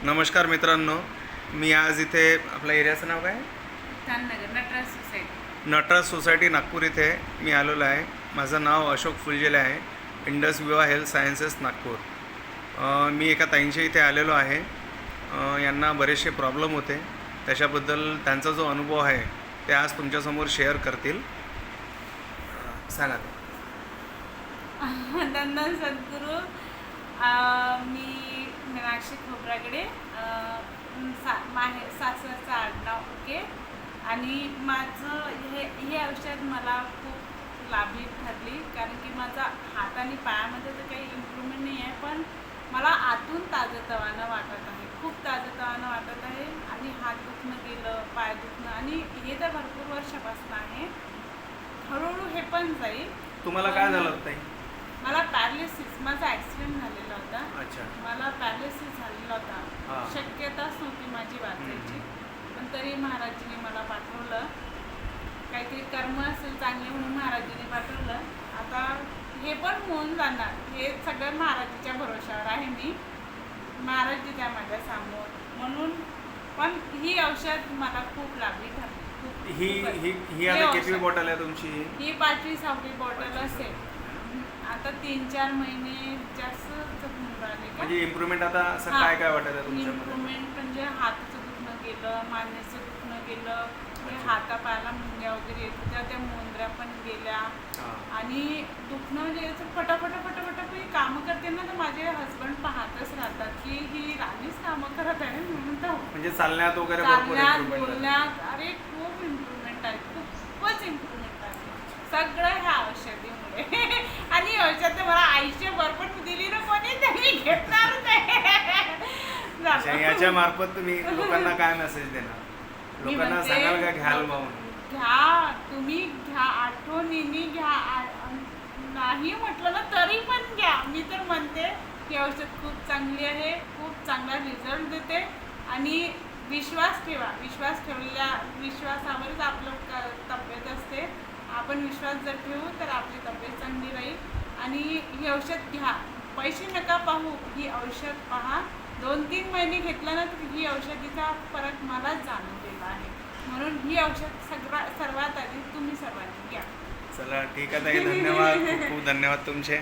नमस्कार मित्रांनो, मी आज इथे आपल्या एरियाचं नाव काय आहे? नगर नटराज सोसायटी. नटराज सोसायटी नागपूर इथे मी आलेलो आहे. माझं नाव अशोक फुलझेले आहे. इंडस विवा हेल्थ सायन्सेस नागपूर. मी एका ताईंच्या इथे आलेलो आहे. यांना बरेचसे प्रॉब्लेम होते, त्याच्याबद्दल त्यांचा जो अनुभव आहे ते आज तुमच्यासमोर शेअर करतील. सांगा ते. धन्यवाद सद्गुरू. मी मीनाक्षी खोबरागडे, सासरचं आडनाव ओके. आणि माझं हे औषध मला खूप लाभी ठरली, कारण की माझा हात आणि पायामध्ये तर काही इम्प्रूव्हमेंट नाही आहे, पण मला आतून ताजंतवानं वाटत आहे, खूप ताजंतवानं वाटत आहे. आणि हात दुखणं गेलं, पाय दुखणं, आणि हे तर भरपूर वर्षापासून आहे. हळूहळू हे पण जाईल. तुम्हाला काय झालं होतं ताई? मला पॅरालिसिस, माझा ॲक्सिडेंट झालेला होता. अच्छा. मला पॅरालिसिस झालेला होता. हां. शक्यताच नव्हती माझी वाचायची, पण तरी महाराजांनी मला पाठवलं. काहीतरी कर्म असेल चांगले म्हणून महाराजांनी पाठवलं. आता हे पण होऊन जाणार, हे सगळं महाराजांच्या भरोशावर आहे. मी महाराज त्या माझ्या समोर म्हणून. पण ही औषध मला खूप लाभली ठरली. ही ही ही आता कितवी बॉटल आहे तुमची? ही 5वी-6वी बॉटल असेल. आता 3-4 महिने जास्त होऊन राहिले का? म्हणजे इम्प्रूव्हमेंट आता असं काय काय वाटत आहे तुमच्यामध्ये? इम्प्रूव्हमेंट म्हणजे हाताचं दुखणं गेलं, मानेचं दुखणं गेलं, हातापायाला मुंग्या वगैरे येत होत्या, त्या मुंद्र्या पण गेल्या. आणि दुखणं म्हणजे असं फटाफट मी कामं करते ना, तर माझे हसबंड पाहतच राहतात की ही राणीच कामं करत आहे म्हणून. तर म्हणजे चालण्यात वगैरे भरपूर चालण्यात, improvement झालं. बोलण्यात, अरे खूप इम्प्रूव्हमेंट आहे, खूपच इम्प्रूव्हमेंट आहे सगळं ह्या औषधीमुळे. आणि औषध मला आयुष्यभर पण दिली ना कोणी, तरी घेतणारच आहे. अच्छा, याच्या मार्फत तुम्ही लोकांना काय मेसेज देणार? लोकांना म्हणते, सांगाल का घ्याल म्हणून? घ्या, तुम्ही घ्या, आठवणीने घ्या. नाही म्हटलं ना तरी पण घ्या. मी तर म्हणते की औषध खूप चांगली आहे, खूप चांगला रिझल्ट देते. आणि विश्वास ठेवा. विश्वासावरच आपलं तब्येत असते. आपण विश्वास जर ठेवू तर आपली तब्येत चांगली राहील. आणि ही औषध घ्या, पैसे नका पाहू, ही औषध पहा. 2-3 महिने घेतलं ना तर ही औषधीचा फरक मलाच जाणवलेला आहे. म्हणून ही औषध सर्वात आधी तुम्ही सर्वांनी घ्या. चला ठीक आहे ताई, धन्यवाद. खूप खूप धन्यवाद तुमचे.